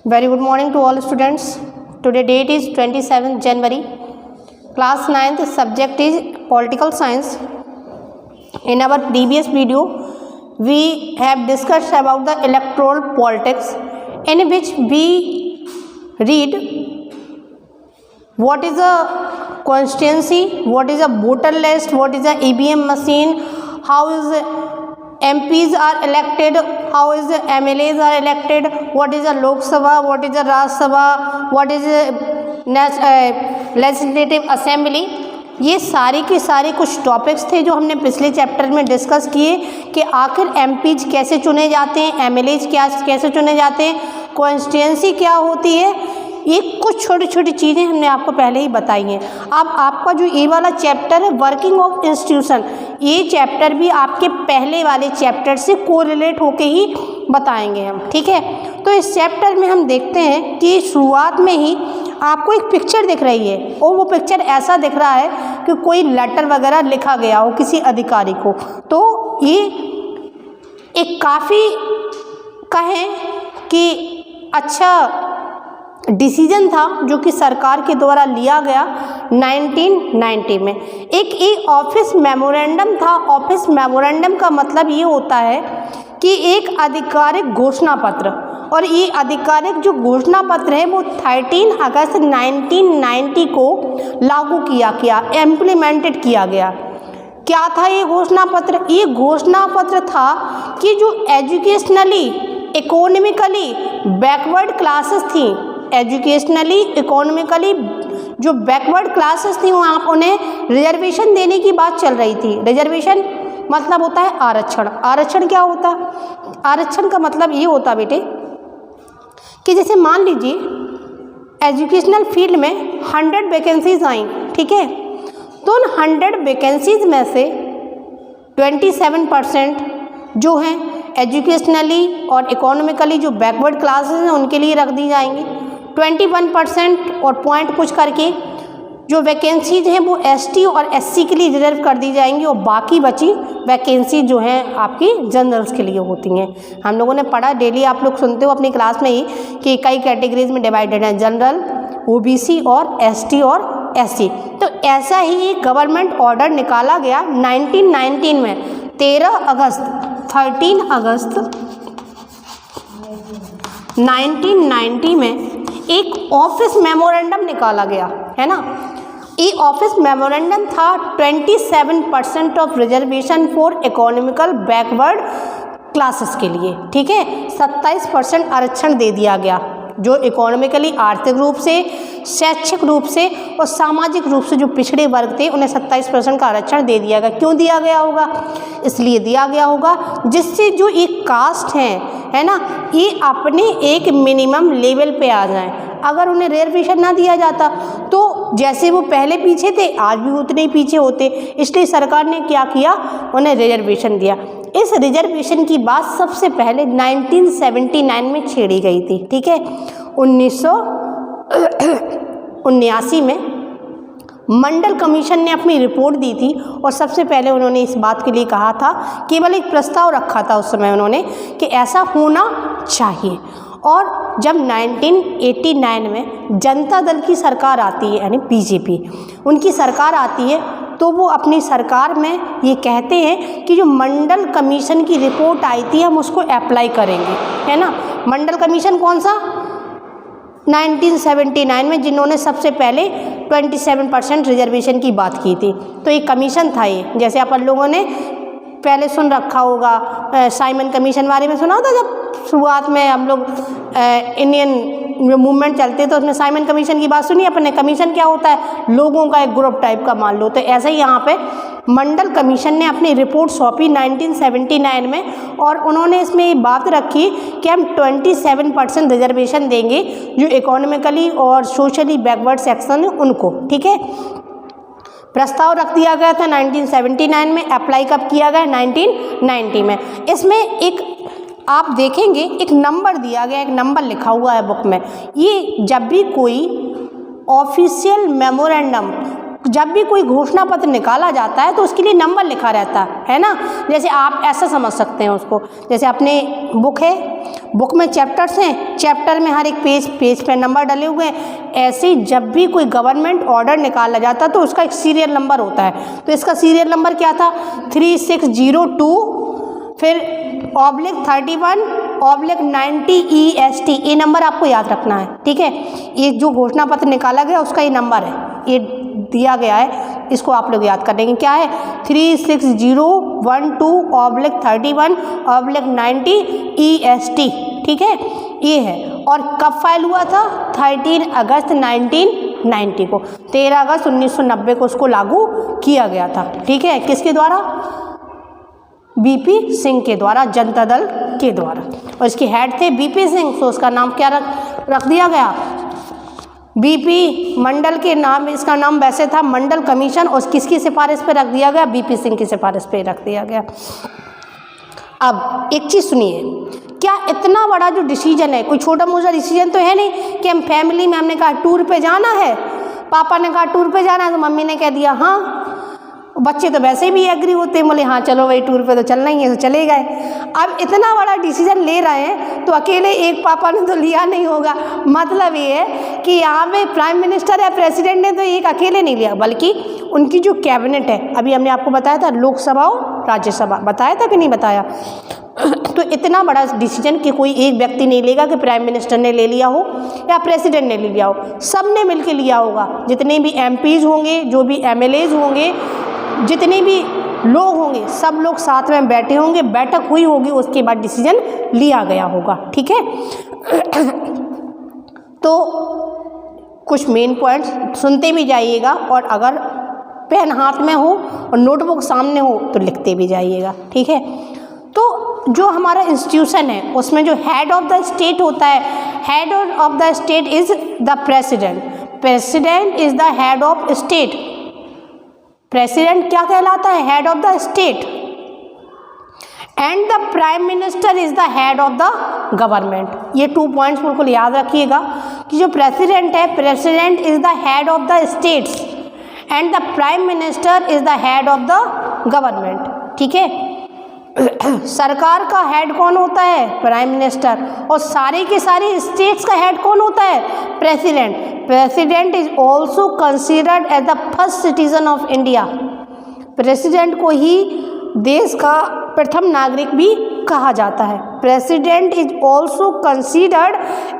Very good morning to all students. Today date is 27th January. Class 9th subject is political science. In our previous video, we have discussed about the electoral politics, in which we read what is a constituency, what is a voter list, what is a EVM machine, how is MPs are elected, how is the MLAs are elected, what is a Lok Sabha, what is a Raj Sabha, what is a legislative assembly. ये सारी की सारी कुछ topics थे जो हमने पिछले chapter में डिस्कस किए कि आखिर एमपीज कैसे चुने जाते हैं, एमएलएज क्या कैसे चुने जाते हैं, कॉन्स्टिट्यूएंसी क्या होती है, ये कुछ छोटी छोटी चीज़ें हमने आपको पहले ही बताई हैं. अब आपका जो ये वाला चैप्टर है वर्किंग ऑफ इंस्टीट्यूशन, ये चैप्टर भी आपके पहले वाले चैप्टर से कोरिलेट होके ही बताएंगे हम. ठीक है, तो इस चैप्टर में हम देखते हैं कि शुरुआत में ही आपको एक पिक्चर दिख रही है और वो पिक्चर ऐसा दिख रहा है कि कोई लेटर वगैरह लिखा गया हो किसी अधिकारी को. तो ये एक काफ़ी कहें कि अच्छा डिसीजन था जो कि सरकार के द्वारा लिया गया 1990 में. एक ये ऑफिस मेमोरेंडम था. ऑफिस मेमोरेंडम का मतलब ये होता है कि एक आधिकारिक घोषणा पत्र, और ये आधिकारिक जो घोषणा पत्र है वो 13 अगस्त 1990 को लागू किया इम्प्लीमेंटेड किया गया. क्या था ये घोषणा पत्र? ये घोषणा पत्र था कि जो एजुकेशनली इकोनॉमिकली बैकवर्ड क्लासेस थी, एजुकेशनली इकोनॉमिकली जो बैकवर्ड क्लासेस थी वहाँ उन्हें रिजर्वेशन देने की बात चल रही थी. रिजर्वेशन मतलब होता है आरक्षण. आरक्षण क्या होता? आरक्षण का मतलब ये होता बेटे कि जैसे मान लीजिए एजुकेशनल फील्ड में 100 वैकेंसीज आई, ठीक है, तो उन 100 वैकेंसीज में से 27% जो हैं एजुकेशनली और इकोनॉमिकली जो बैकवर्ड क्लासेस हैं उनके लिए रख दी जाएंगी. 21% और पॉइंट कुछ करके जो वैकेंसीज हैं वो एसटी और एससी के लिए रिजर्व कर दी जाएंगी, और बाकी बची वैकेंसी जो हैं आपकी जनरल्स के लिए होती हैं. हम लोगों ने पढ़ा, डेली आप लोग सुनते हो अपनी क्लास में ही कि कई कैटेगरीज में डिवाइडेड हैं, जनरल, ओबीसी और एसटी और एससी. तो ऐसा ही एक गवर्नमेंट ऑर्डर निकाला गया 1919 में 13 अगस्त 1990 में एक ऑफिस मेमोरेंडम निकाला गया है ना. ये ऑफिस मेमोरेंडम था 27% of reservation for economical backward classes के लिए. ठीक है, 27% आरक्षण दे दिया गया जो इकोनॉमिकली आर्थिक रूप से, शैक्षिक रूप से और सामाजिक रूप से जो पिछड़े वर्ग थे उन्हें 27% का आरक्षण दे दिया गया. क्यों दिया गया होगा? इसलिए दिया गया होगा जिससे जो एक कास्ट है ना, ये अपने एक मिनिमम लेवल पे आ जाएं. अगर उन्हें रिजर्वेशन ना दिया जाता तो जैसे वो पहले पीछे थे आज भी उतने ही पीछे होते. इसलिए सरकार ने क्या किया, उन्हें रिजर्वेशन दिया. इस रिजर्वेशन की बात सबसे पहले 1979 में छेड़ी गई थी. ठीक है, 1979 में मंडल कमीशन ने अपनी रिपोर्ट दी थी और सबसे पहले उन्होंने इस बात के लिए कहा था, केवल एक प्रस्ताव रखा था उस समय उन्होंने कि ऐसा होना चाहिए. और जब 1989 में जनता दल की सरकार आती है यानी बीजेपी, उनकी सरकार आती है, तो वो अपनी सरकार में ये कहते हैं कि जो मंडल कमीशन की रिपोर्ट आई थी हम उसको अप्लाई करेंगे, है ना. मंडल कमीशन कौन सा? 1979 में, जिन्होंने सबसे पहले 27% रिजर्वेशन की बात की थी. तो ये कमीशन था. ये जैसे अपन लोगों ने पहले सुन रखा होगा, साइमन कमीशन बारे में सुना था जब शुरुआत में हम लोग इंडियन मूवमेंट चलते तो उसमें साइमन कमीशन की बात सुनी अपन ने. कमीशन क्या होता है? लोगों का एक ग्रुप टाइप का मान लो. तो ऐसे ही यहाँ पे मंडल कमीशन ने अपनी रिपोर्ट सौंपी 1979 में, और उन्होंने इसमें ये बात रखी कि हम 27% रिजर्वेशन देंगे जो इकोनॉमिकली और सोशली बैकवर्ड सेक्शन है उनको. ठीक है, प्रस्ताव रख दिया गया था 1979 में. अप्लाई कब किया गया? 1990 में. इसमें एक आप देखेंगे एक नंबर दिया गया, एक नंबर लिखा हुआ है बुक में. ये जब भी कोई ऑफिशियल मेमोरेंडम जब भी कोई घोषणा पत्र निकाला जाता है तो उसके लिए नंबर लिखा रहता है ना। जैसे आप ऐसा समझ सकते हैं उसको, जैसे अपने बुक है, बुक में चैप्टर्स हैं, चैप्टर में हर एक पेज पे नंबर डले हुए हैं। ऐसे ही जब भी कोई गवर्नमेंट ऑर्डर निकाला जाता है तो उसका एक सीरियल नंबर होता है। तो इसका सीरियल नंबर क्या था, 3602 फिर /31/90 EST। ये नंबर आपको याद रखना है, ठीक है। ये जो घोषणा पत्र निकाला गया उसका ये नंबर है, ये दिया गया है, इसको आप लोग याद कर लेंगे। क्या है, 36012/31/90 EST, ठीक है, ये है। और कब फाइल हुआ था, 13 अगस्त 1990 को, 13 अगस्त 1990 को उसको लागू किया गया था, ठीक है। किसके द्वारा, बीपी सिंह के द्वारा, जनता दल के द्वारा। और इसके हेड थे बीपी सिंह, तो उसका नाम क्या रख दिया गया, बीपी मंडल के नाम, इसका नाम वैसे था मंडल कमीशन, और किसकी सिफारिश पे रख दिया गया, बीपी सिंह की सिफारिश पे रख दिया गया। अब एक चीज़ सुनिए, क्या इतना बड़ा जो डिसीजन है, कोई छोटा मोटा डिसीजन तो है नहीं कि हम फैमिली में, हमने कहा टूर पे जाना है, पापा ने कहा टूर पे जाना है तो मम्मी ने कह दिया हाँ, बच्चे तो वैसे भी एग्री होते हैं, बोले हाँ चलो भाई टूर पे तो चलना ही है, तो चले गए। अब इतना बड़ा डिसीजन ले रहे हैं तो अकेले एक पापा ने तो लिया नहीं होगा। मतलब ये है कि यहाँ पे प्राइम मिनिस्टर या प्रेसिडेंट ने तो एक अकेले नहीं लिया, बल्कि उनकी जो कैबिनेट है, अभी हमने आपको बताया था लोकसभा और राज्यसभा, बताया था कि नहीं बताया। तो इतना बड़ा डिसीजन कि कोई एक व्यक्ति नहीं लेगा कि प्राइम मिनिस्टर ने ले लिया हो या प्रेसिडेंट ने ले लिया हो, सब ने मिलकर लिया होगा। जितने भी MPs होंगे, जो भी MLAs होंगे, जितने भी लोग होंगे, सब लोग साथ में बैठे होंगे, बैठक हुई होगी, उसके बाद डिसीजन लिया गया होगा, ठीक है। तो कुछ मेन पॉइंट्स सुनते भी जाइएगा, और अगर पेन हाथ में हो और नोटबुक सामने हो तो लिखते भी जाइएगा, ठीक है। तो जो हमारा इंस्टीट्यूशन है उसमें जो हेड ऑफ द स्टेट होता है, head of the state is the president, president is the head of state. President क्या कहलाता है, head of the state, and the prime minister is the head of the government. ये 2 points बिल्कुल याद रखिएगा कि जो प्रेसिडेंट है, president is the head of the states and the prime minister is the head of the government, ठीक है। सरकार का हेड कौन होता है, प्राइम मिनिस्टर, और सारे के सारे स्टेट्स का हेड कौन होता है, president. President is also considered as the first citizen of India. President को ही देश का प्रथम नागरिक भी कहा जाता है। President is also considered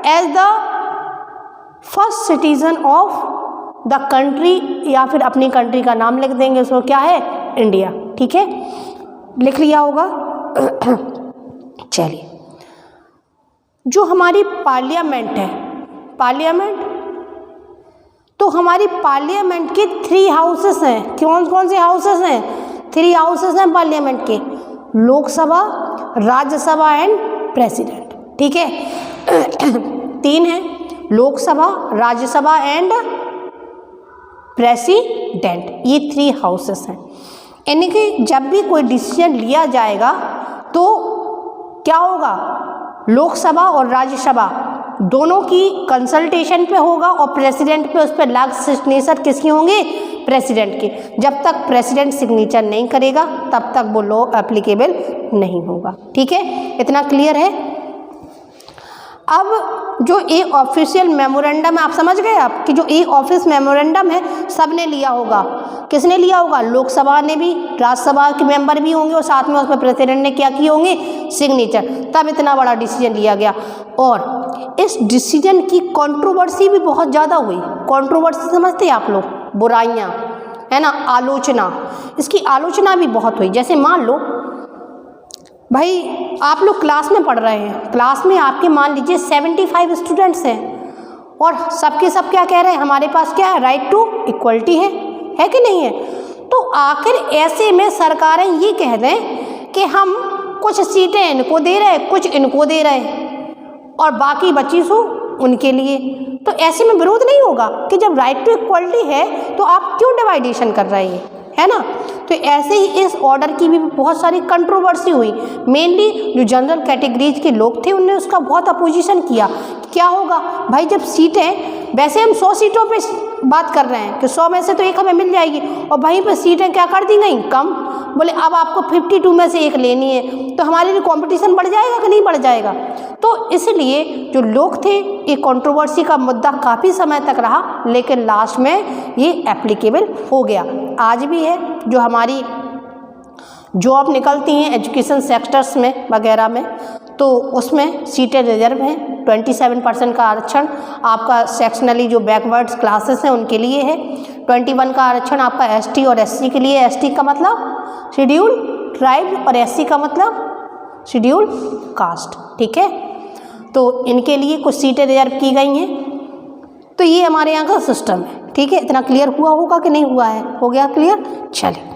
as the first citizen of the country, या फिर अपनी कंट्री का नाम लिख देंगे, उसको क्या है, इंडिया, ठीक है, लिख लिया होगा। चलिए, जो हमारी पार्लियामेंट है, पार्लियामेंट, तो हमारी पार्लियामेंट के 3 हाउसेस हैं। कौन कौन से हाउसेस हैं, 3 हाउसेस हैं पार्लियामेंट के, लोकसभा, राज्यसभा एंड प्रेसिडेंट, ठीक है। 3 हैं, लोकसभा, राज्यसभा एंड प्रेसिडेंट, ये 3 हाउसेस हैं। यानी कि जब भी कोई डिसीजन लिया जाएगा तो क्या होगा, लोकसभा और राज्यसभा दोनों की कंसल्टेशन पे होगा, और प्रेसिडेंट पे उस पर लास्ट सिग्नेचर किसके होंगे, प्रेसिडेंट के। जब तक प्रेसिडेंट सिग्नेचर नहीं करेगा तब तक वो लॉ एप्लीकेबल नहीं होगा, ठीक है। इतना क्लियर है। अब जो ए ऑफिशियल मेमोरेंडम है, आप समझ गए आप कि जो ए ऑफिस मेमोरेंडम है सब ने लिया होगा। किसने लिया होगा, लोकसभा ने भी, राज्यसभा के मेंबर भी होंगे, और साथ में उसमें प्रेसिडेंट ने क्या किए होंगे, सिग्नेचर, तब इतना बड़ा डिसीजन लिया गया। और इस डिसीजन की कंट्रोवर्सी भी बहुत ज़्यादा हुई। कंट्रोवर्सी समझते हैं आप लोग, बुराइयाँ है ना, आलोचना, इसकी आलोचना भी बहुत हुई। जैसे मान लो भाई आप लोग क्लास में पढ़ रहे हैं, क्लास में आपके मान लीजिए 75 स्टूडेंट्स हैं, और सबके सब क्या कह रहे हैं, हमारे पास क्या है, राइट टू इक्वलिटी है कि नहीं है। तो आखिर ऐसे में सरकारें ये कह दें कि हम कुछ सीटें इनको दे रहे हैं, कुछ इनको दे रहे हैं, और बाकी बची सो उनके लिए, तो ऐसे में विरोध नहीं होगा कि जब राइट टू इक्वलिटी है तो आप क्यों डिवाइडेशन कर रहे हैं, है ना। तो ऐसे ही इस ऑर्डर की भी बहुत सारी कंट्रोवर्सी हुई। मेनली जो जनरल कैटेगरीज के लोग थे उनने उसका बहुत अपोजिशन किया। क्या होगा भाई, जब सीटें, वैसे हम 100 सीटों पे बात कर रहे हैं कि 100 में से तो एक हमें मिल जाएगी, और वहीं पर सीटें क्या कर दी गई, कम। बोले अब आपको 52 में से एक लेनी है, तो हमारे लिए कंपटीशन बढ़ जाएगा कि नहीं बढ़ जाएगा। तो इसलिए जो लोग थे, ये कंट्रोवर्सी का मुद्दा काफ़ी समय तक रहा, लेकिन लास्ट में ये एप्लीकेबल हो गया। आज भी है, जो हमारी जॉब निकलती हैं एजुकेशन सेक्टर्स में वगैरह में, तो उसमें सीटें रिजर्व हैं। 27% का आरक्षण आपका सेक्शनली जो बैकवर्ड्स क्लासेस हैं उनके लिए है। 21 का आरक्षण आपका एसटी और एससी के लिए। एसटी का मतलब शेड्यूल ट्राइब और एससी का मतलब शेड्यूल कास्ट, ठीक है। तो इनके लिए कुछ सीटें रिजर्व की गई हैं। तो ये हमारे यहाँ का सिस्टम है, ठीक है। इतना क्लियर हुआ होगा कि नहीं हुआ है? हो गया क्लियर? चलिए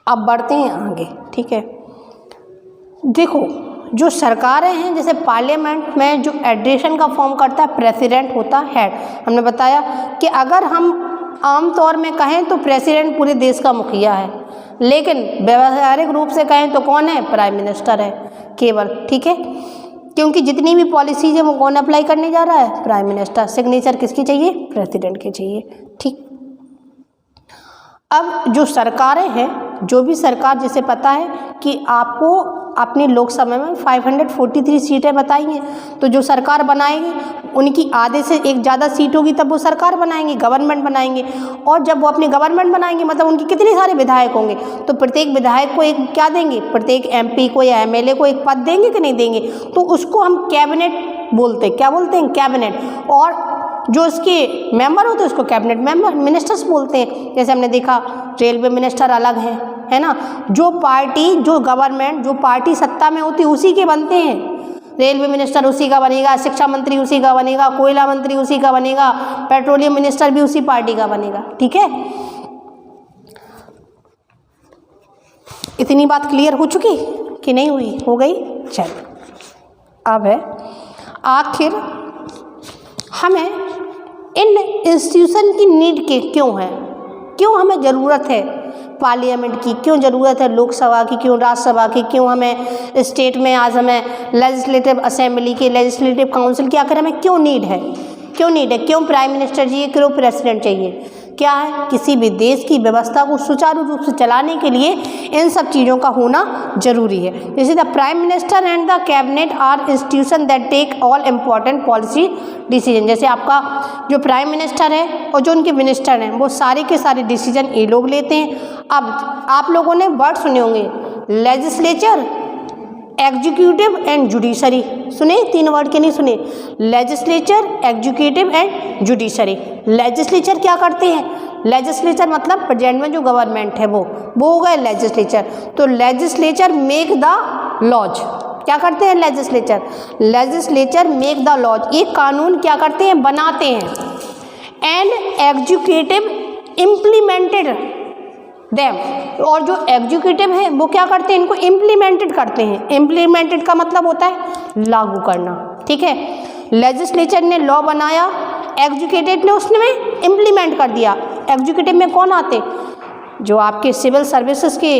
अब बढ़ते हैं आगे, ठीक है। देखो, जो सरकारें हैं, जैसे पार्लियामेंट में जो एडिशन का फॉर्म करता है प्रेसिडेंट होता है हेड। हमने बताया कि अगर हम आम तौर में कहें तो प्रेसिडेंट पूरे देश का मुखिया है, लेकिन व्यावहारिक रूप से कहें तो कौन है? प्राइम मिनिस्टर है केवल, ठीक है। क्योंकि जितनी भी पॉलिसीज है वो कौन अप्लाई करने जा रहा है? Prime minister. सिग्नेचर किसकी चाहिए? प्रेसिडेंट की चाहिए, ठीक। अब जो सरकारें हैं, जो भी सरकार, जिसे पता है कि आपको अपनी लोकसभा में 543 सीटें बताई हैं, तो जो सरकार बनाएगी उनकी आधे से एक ज़्यादा सीट होगी, तब वो सरकार बनाएंगे, गवर्नमेंट बनाएंगे। और जब वो अपनी गवर्नमेंट बनाएंगे, मतलब उनके कितने सारे विधायक होंगे, तो प्रत्येक विधायक को एक क्या देंगे? प्रत्येक एमपी को या एमएलए को एक पद देंगे कि नहीं देंगे? तो उसको हम कैबिनेट बोलते हैं। क्या बोलते हैं? कैबिनेट। और जो इसके मेंबर होते हैं उसको कैबिनेट मेंबर, मिनिस्टर्स बोलते हैं। जैसे हमने देखा रेलवे मिनिस्टर अलग है ना। जो पार्टी, जो गवर्नमेंट, जो पार्टी सत्ता में होती है उसी के बनते हैं। रेलवे मिनिस्टर उसी का बनेगा, शिक्षा मंत्री उसी का बनेगा, कोयला मंत्री उसी का बनेगा, पेट्रोलियम मिनिस्टर भी उसी पार्टी का बनेगा, ठीक है। इतनी बात क्लियर हो चुकी कि नहीं हुई? हो गई। चलो अब है आखिर हमें इन इंस्टीट्यूशन की नीड के क्यों है, क्यों हमें ज़रूरत है पार्लियामेंट की, क्यों ज़रूरत है लोकसभा की, क्यों राज्यसभा की, क्यों हमें स्टेट में आज हमें लेजिस्लेटिव असेंबली की, लेजिस्लेटिव काउंसिल की, आखिर हमें क्यों नीड है? क्यों नीड है? क्यों प्राइम मिनिस्टर चाहिए, क्यों प्रेसिडेंट चाहिए? क्या है? किसी भी देश की व्यवस्था को सुचारू रूप से चलाने के लिए इन सब चीज़ों का होना जरूरी है। जैसे the prime minister and the cabinet are institution that take all important policy decision. जैसे आपका जो प्राइम मिनिस्टर है और जो उनके मिनिस्टर हैं, वो सारे के सारे डिसीजन ये लोग लेते हैं। अब आप लोगों ने वर्ड सुने होंगे, लेजिस्लेचर, एग्जीक्यूटिव एंड जुडिशरी। सुने? 3 वर्ड के नहीं सुने? Legislature, executive and judiciary. Legislature क्या करते हैं? लेजिस्लेचर मतलब प्रेजेंट में जो गवर्नमेंट है वो हो गए लेजिस्लेचर। तो लेजिस्लेचर मेक द लॉज। क्या करते हैं legislature? Legislature make the laws. ये कानून क्या करते हैं? बनाते हैं। And executive implemented them. और जो एग्जीक्यूटिव है वो क्या करते हैं? इनको इम्प्लीमेंटेड करते हैं। इम्प्लीमेंटेड का मतलब होता है लागू करना, ठीक है। लेजिस्लेचर ने लॉ बनाया, एग्जीक्यूटिव ने उसने में इम्प्लीमेंट कर दिया। एग्जीक्यूटिव में कौन आते? जो आपके सिविल सर्विसेज के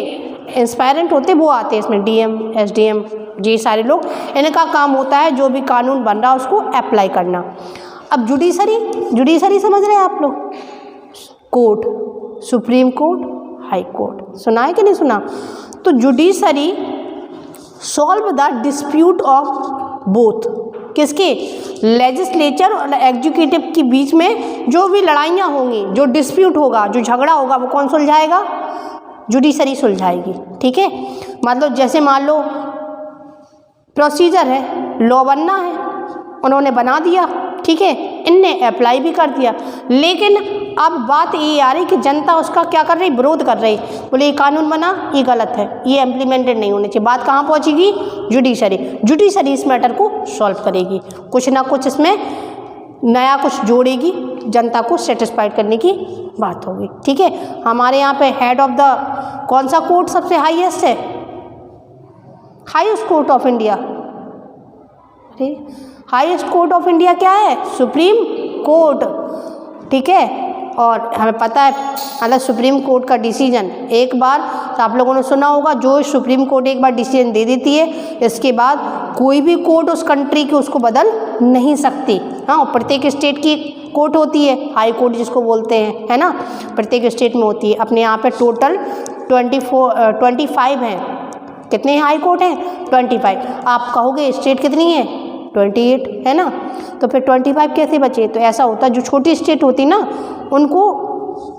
इंस्पायरेंट होते वो आते हैं इसमें, डीएम, एसडीएम, ये सारे लोग। इनका काम होता है जो भी कानून बन रहा है उसको अप्लाई करना। अब जुडिशरी, जुडिशरी समझ रहे हैं आप लोग? Court, supreme court, high court. सुना है कि नहीं सुना? तो judiciary solve the dispute of both. किसके? लेजिस्लेचर और एग्जीक्यूटिव के बीच में जो भी लड़ाइयाँ होंगी, जो डिस्प्यूट होगा, जो झगड़ा होगा, वो कौन सुलझाएगा? जुडिशरी सुलझाएगी, ठीक है। मतलब जैसे मान लो प्रोसीजर है, लॉ बनना है, उन्होंने बना दिया, ठीक है, इनने अप्लाई भी कर दिया, लेकिन अब बात ये आ रही कि जनता उसका क्या कर रही? विरोध कर रही। बोले ये कानून बना, ये गलत है, ये इम्प्लीमेंटेड नहीं होनी चाहिए। बात कहाँ पहुँचेगी? जुडिशरी। जुडिशरी इस मैटर को सॉल्व करेगी, कुछ ना कुछ इसमें नया कुछ जोड़ेगी, जनता को सेटिस्फाइड करने की बात होगी, ठीक है। हमारे यहाँ पे हेड ऑफ द कौन सा कोर्ट सबसे हाईएस्ट है? Highest court of India. अरे हाईएस्ट कोर्ट ऑफ इंडिया क्या है? सुप्रीम कोर्ट, ठीक है। और हमें पता है मतलब सुप्रीम कोर्ट का डिसीजन एक बार, तो आप लोगों ने सुना होगा, जो सुप्रीम कोर्ट एक बार डिसीजन दे देती है, इसके बाद कोई भी कोर्ट उस कंट्री की उसको बदल नहीं सकती। हाँ, प्रत्येक स्टेट की कोर्ट होती है, हाई कोर्ट जिसको बोलते हैं, है ना, प्रत्येक स्टेट में होती है। अपने यहाँ पे टोटल 25 हैं। कितने हाई कोर्ट हैं? 25। आप कहोगे स्टेट कितनी है? 28, है ना। तो फिर 25 कैसे बचे? तो ऐसा होता है, जो छोटी स्टेट होती ना उनको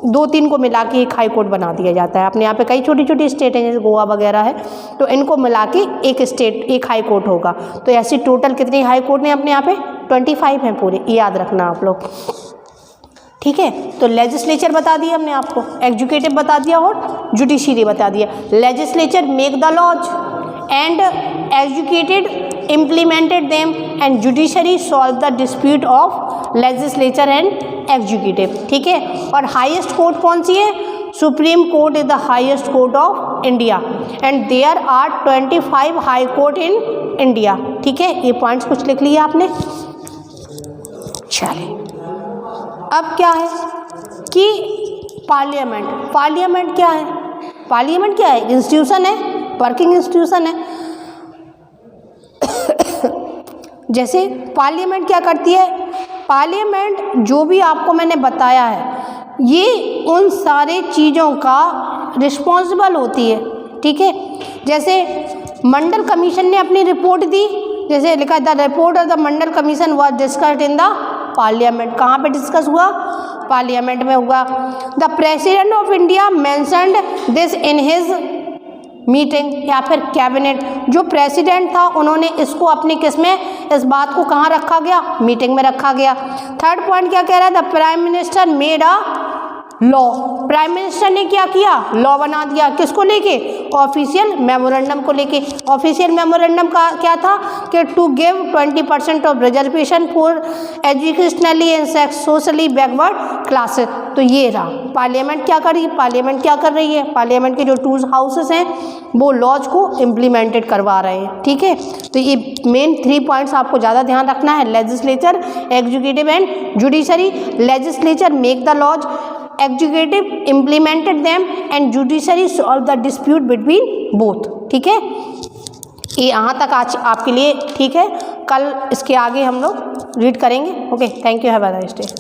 2-3 को मिला के एक हाई कोर्ट बना दिया जाता है। अपने यहाँ पे कई छोटी छोटी स्टेट हैं, जैसे गोवा वगैरह है, तो इनको मिला के एक स्टेट, एक हाई कोर्ट होगा। तो ऐसी टोटल कितनी हाई कोर्ट हैं अपने यहाँ पे? 25 हैं पूरे, याद रखना आप लोग, ठीक है। तो लेजिस्लेचर बता दिया हमने आपको, एग्जीक्यूटिव बता दिया और जुडिशरी बता दिया। Legislature make the laws and executive implemented them and judiciary solve the dispute of legislature and executive, ठीक है। और हाईएस्ट कोर्ट कौन सी है? Supreme court is the highest court of India and there are 25 high court in India, ठीक है। ये points कुछ लिख लिया आपने। चलिए अब क्या है कि पार्लियामेंट क्या है? पार्लियामेंट क्या है? इंस्टीट्यूशन है, वर्किंग इंस्टीट्यूशन है। जैसे पार्लियामेंट क्या करती है? पार्लियामेंट जो भी आपको मैंने बताया है ये उन सारे चीज़ों का रिस्पॉन्सिबल होती है, ठीक है। जैसे मंडल कमीशन ने अपनी रिपोर्ट दी, जैसे लिखा the report of the Mandal commission was discussed in the parliament. कहाँ पे डिस्कस हुआ? पार्लियामेंट में हुआ। The president of India mentioned this in his meeting, या फिर कैबिनेट, जो प्रेसिडेंट था उन्होंने इसको अपनी किसमें, इस बात को कहाँ रखा गया? मीटिंग में रखा गया। थर्ड पॉइंट क्या कह रहा है? The prime minister made a law, prime minister ने क्या किया? लॉ बना दिया। किसको लेके? ऑफिशियल मेमोरेंडम को लेके। ऑफिशियल मेमोरेंडम का क्या था कि to give 20% of reservation for educationally and socially backward classes. तो ये रहा पार्लियामेंट क्या कर रही है। पार्लियामेंट क्या कर रही है? पार्लियामेंट के जो 2 हाउसेस हैं वो लॉज को इम्प्लीमेंटेड करवा रहे हैं, ठीक है। तो ये मेन 3 पॉइंट्स आपको ज़्यादा ध्यान रखना है, legislature, executive and judiciary. Legislature make the laws, executive implemented them and judiciary solve the dispute between both, ठीक है। ये यहाँ तक आज आपके लिए ठीक है। कल इसके आगे हम लोग रीड करेंगे। Okay, thank you, have a nice day.